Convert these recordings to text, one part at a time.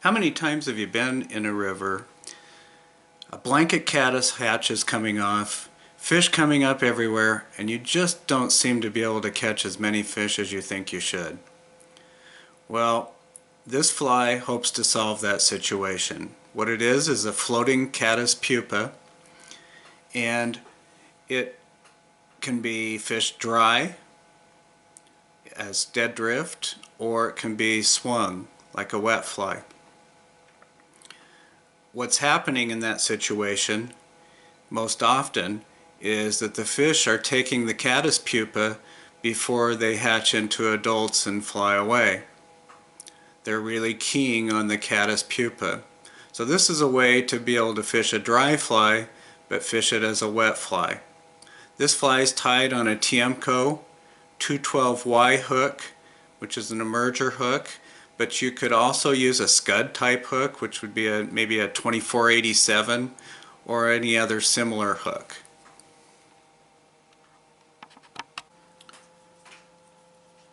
How many times have you been in a river, a blanket caddis hatch is coming off, fish coming up everywhere, and you just don't seem to be able to catch as many fish as you think you should? Well, this fly hopes to solve that situation. What it is a floating caddis pupa, and it can be fished dry as dead drift, or it can be swung like a wet fly. What's happening in that situation most often is that the fish are taking the caddis pupa before they hatch into adults and fly away. They're really keying on the caddis pupa. So this is a way to be able to fish a dry fly, but fish it as a wet fly. This fly is tied on a Tiemco 212Y hook, which is an emerger hook, but you could also use a scud type hook, which would be maybe a 2487 or any other similar hook.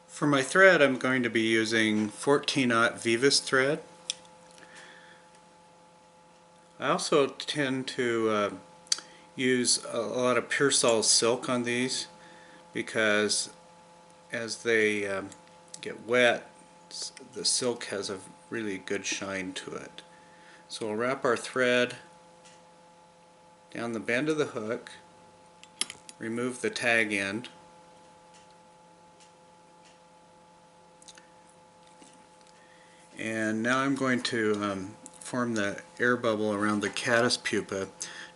For my thread, I'm going to be using 14-aught Vivus thread. I also tend to use a lot of Pearsall silk on these because as they get wet, the silk has a really good shine to it. So we'll wrap our thread down the bend of the hook, remove the tag end, and now I'm going to form the air bubble around the caddis pupa.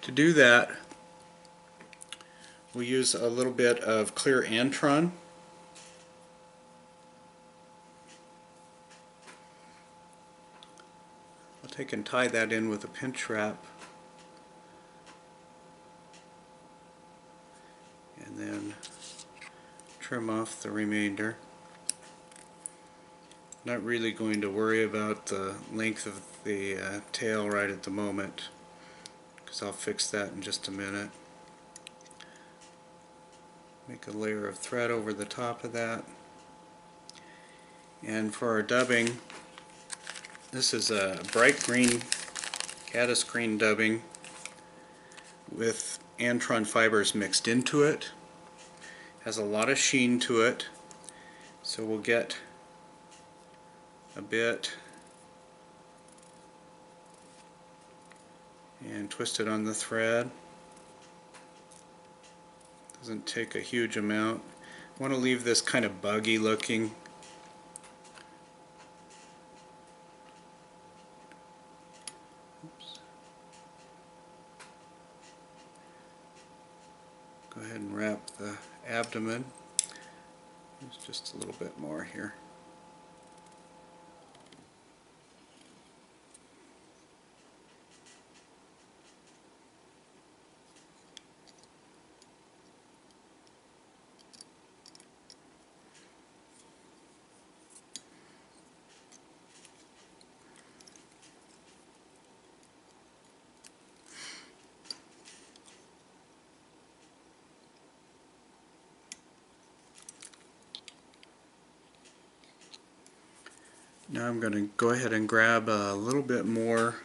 To do that, we'll use a little bit of clear Antron. I'll take and tie that in with a pinch wrap, and then trim off the remainder. Not really going to worry about the length of the tail right at the moment, because I'll fix that in just a minute. Make a layer of thread over the top of that. And for our dubbing, this is a bright green, caddis green dubbing with Antron fibers mixed into it. Has a lot of sheen to it, so we'll get a bit and twist it on the thread. Doesn't take a huge amount. I want to leave this kind of buggy looking. Oops. Go ahead and wrap the abdomen. There's just a little bit more here. Now I'm going to go ahead and grab a little bit more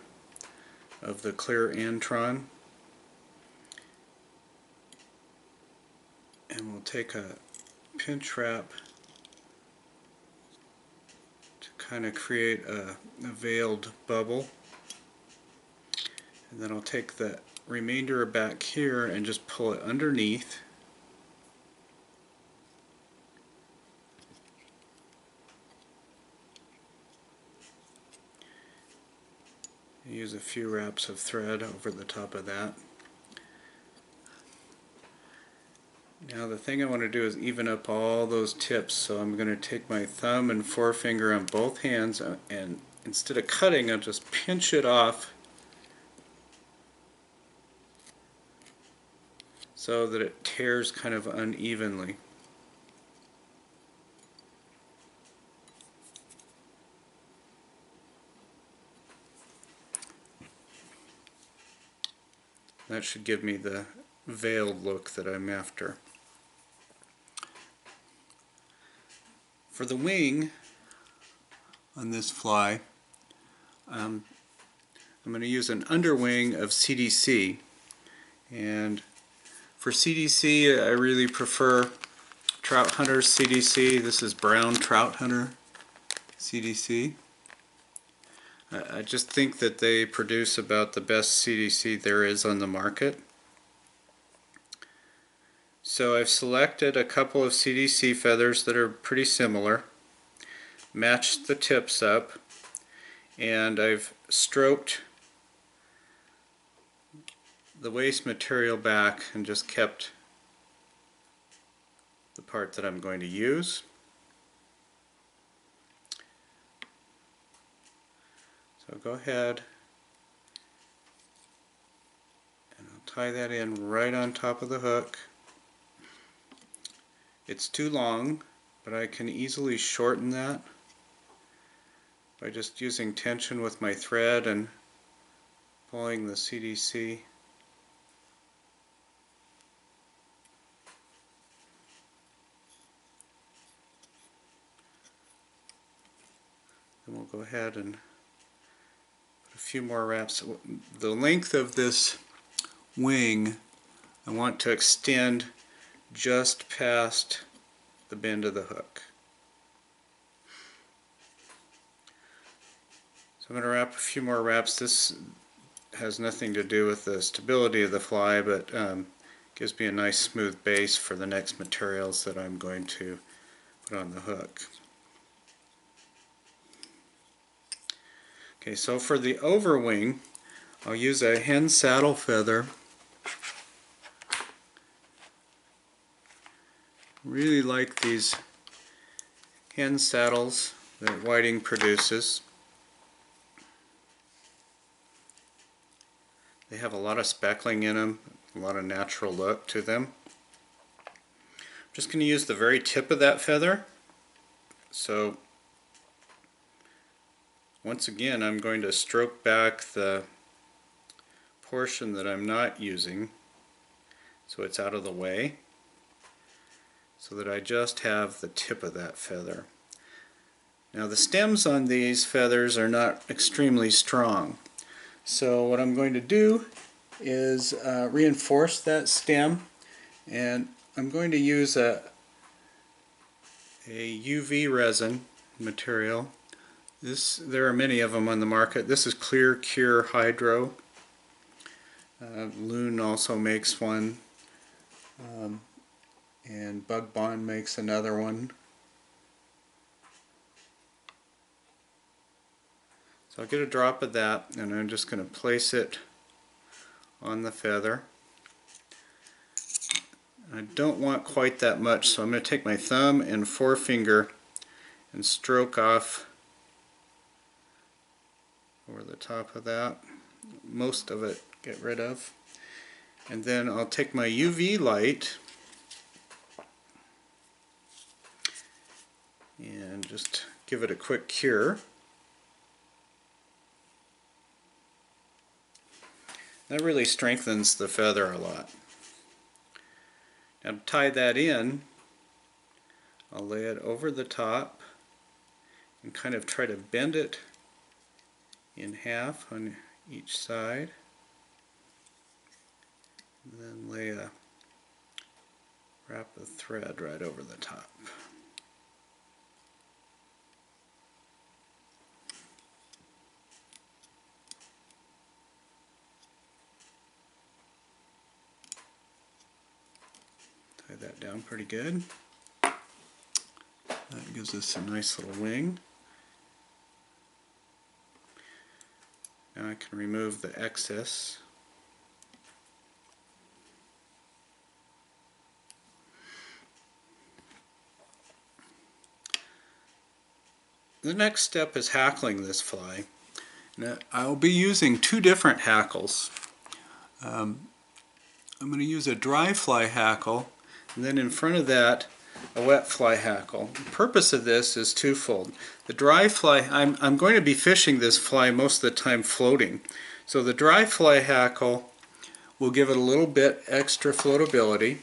of the clear Antron, and we'll take a pinch wrap to kind of create a veiled bubble, and then I'll take the remainder back here and just pull it underneath. Use a few wraps of thread over the top of that. Now the thing I want to do is even up all those tips, so I'm going to take my thumb and forefinger on both hands, and instead of cutting, I'll just pinch it off so that it tears kind of unevenly. That should give me the veiled look that I'm after. For the wing on this fly, I'm going to use an underwing of CDC, and for CDC I really prefer Trout Hunter CDC. This is Brown Trout Hunter CDC. I just think that they produce about the best CDC there is on the market. So I've selected a couple of CDC feathers that are pretty similar, matched the tips up, and I've stroked the waste material back and just kept the part that I'm going to use. So go ahead and I'll tie that in right on top of the hook. It's too long, but I can easily shorten that by just using tension with my thread and pulling the CDC. Then we'll go ahead and put a few more wraps. The length of this wing I want to extend just past the bend of the hook. So I'm going to wrap a few more wraps. This has nothing to do with the stability of the fly, but gives me a nice smooth base for the next materials that I'm going to put on the hook. Okay, so for the overwing, I'll use a hen saddle feather. Really like these hen saddles that Whiting produces. They have a lot of speckling in them, a lot of natural look to them. I'm just going to use the very tip of that feather. So once again, I'm going to stroke back the portion that I'm not using so it's out of the way, so that I just have the tip of that feather. Now the stems on these feathers are not extremely strong, so what I'm going to do is reinforce that stem, and I'm going to use a UV resin material. There are many of them on the market. This is Clear Cure Hydro. Loon also makes one. And Bug Bond makes another one. So I'll get a drop of that, and I'm just going to place it on the feather. I don't want quite that much, so I'm going to take my thumb and forefinger and stroke off over the top of that. Most of it get rid of. And then I'll take my UV light and just give it a quick cure. That really strengthens the feather a lot. Now to tie that in, I'll lay it over the top and kind of try to bend it in half on each side. And then wrap a thread right over the top. Tie that down pretty good. That gives us a nice little wing. Now I can remove the excess. The next step is hackling this fly. Now, I'll be using two different hackles. I'm going to use a dry fly hackle, and then in front of that a wet fly hackle. The purpose of this is twofold. The dry fly, I'm going to be fishing this fly most of the time floating. So the dry fly hackle will give it a little bit extra floatability,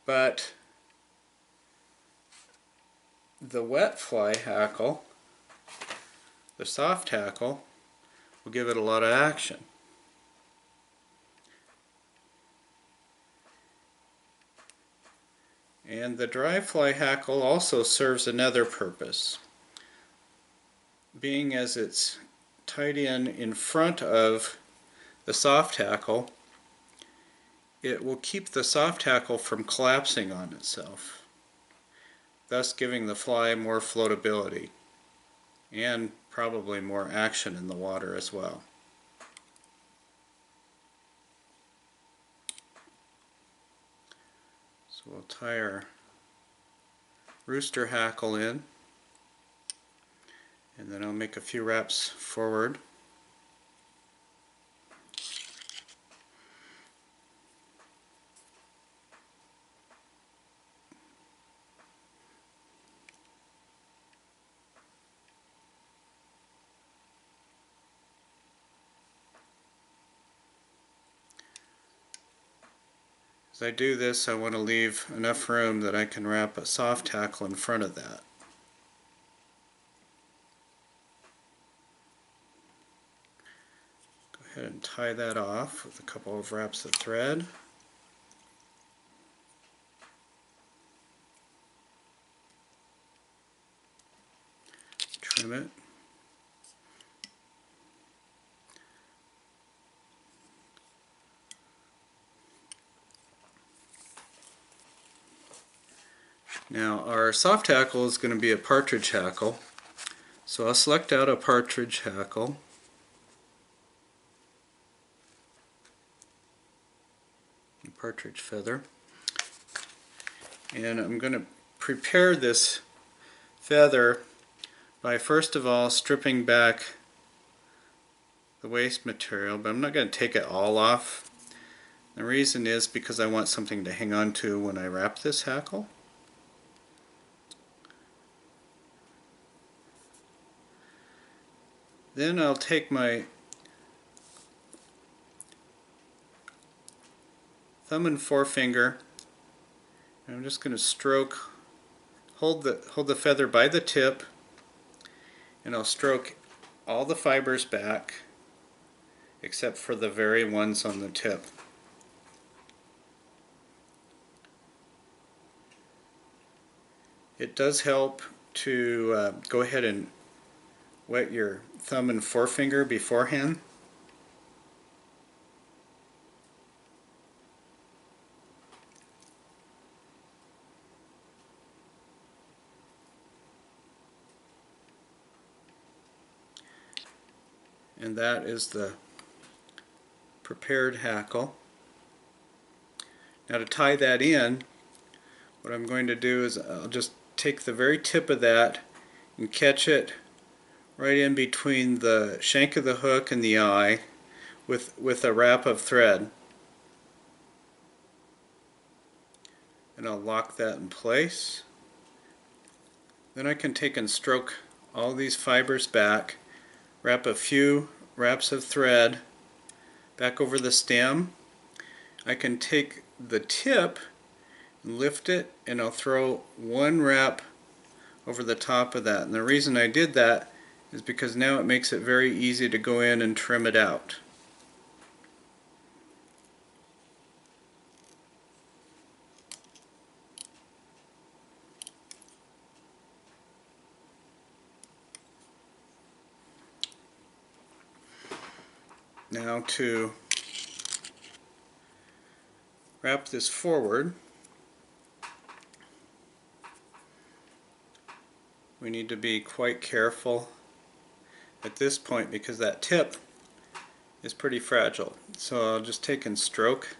but the wet fly hackle The soft hackle will give it a lot of action. And the dry fly hackle also serves another purpose. Being as it's tied in front of the soft hackle, it will keep the soft hackle from collapsing on itself, thus giving the fly more floatability and probably more action in the water as well. So we'll tie our rooster hackle in, and then I'll make a few wraps forward. As I do this, I want to leave enough room that I can wrap a soft hackle in front of that. Go ahead and tie that off with a couple of wraps of thread. Trim it. Now our soft hackle is going to be a partridge hackle, so I'll select out a partridge hackle, a partridge feather, and I'm going to prepare this feather by first of all stripping back the waste material, but I'm not going to take it all off. The reason is because I want something to hang on to when I wrap this hackle. Then I'll take my thumb and forefinger, and I'm just going to stroke, hold the feather by the tip, and I'll stroke all the fibers back except for the very ones on the tip. It does help to go ahead and wet your thumb and forefinger beforehand. And that is the prepared hackle. Now to tie that in, what I'm going to do is I'll just take the very tip of that and catch it right in between the shank of the hook and the eye with a wrap of thread. And I'll lock that in place. Then I can take and stroke all these fibers back, wrap a few wraps of thread back over the stem. I can take the tip and lift it, and I'll throw one wrap over the top of that. And the reason I did that is because now it makes it very easy to go in and trim it out. Now to wrap this forward, we need to be quite careful at this point because that tip is pretty fragile. So I'll just take and stroke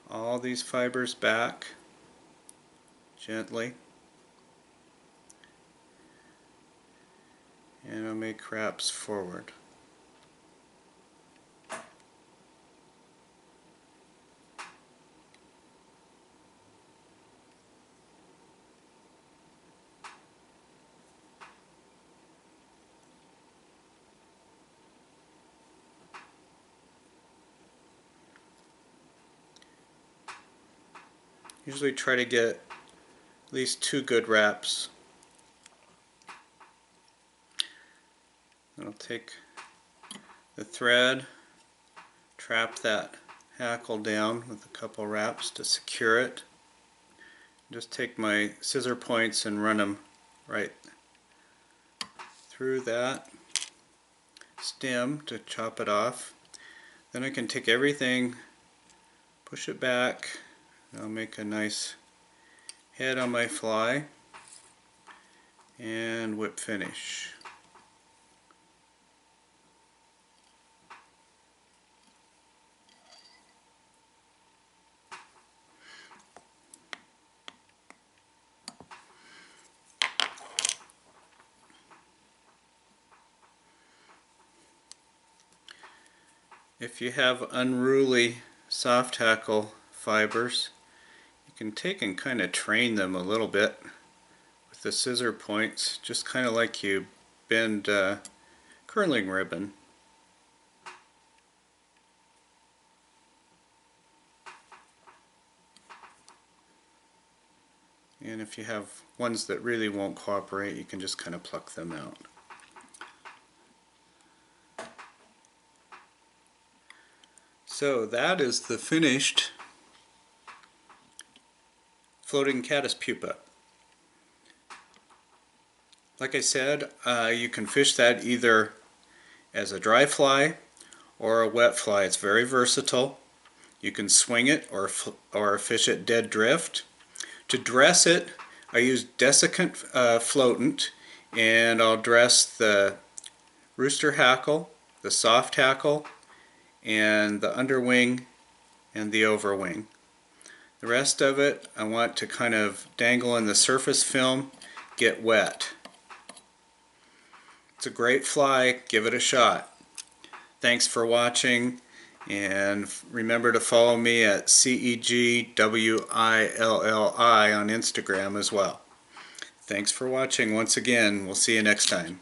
all these fibers back gently, and I'll make wraps forward. Usually try to get at least 2 good wraps. I'll take the thread, trap that hackle down with a couple wraps to secure it. Just take my scissor points and run them right through that stem to chop it off. Then I can take everything, push it back, I'll make a nice head on my fly, and whip finish. If you have unruly soft hackle fibers, you can take and kind of train them a little bit with the scissor points, just kind of like you bend curling ribbon. And if you have ones that really won't cooperate, you can just kind of pluck them out. So that is the finished floating caddis pupa. Like I said, you can fish that either as a dry fly or a wet fly. It's very versatile. You can swing it or fish it dead drift. To dress it, I use desiccant floatant, and I'll dress the Rooster hackle, the soft hackle, and the Underwing and the Overwing. The rest of it I want to kind of dangle in the surface film, get wet. It's a great fly, give it a shot. Thanks for watching, and remember to follow me at CEGWILLI on Instagram as well. Thanks for watching once again. We'll see you next time.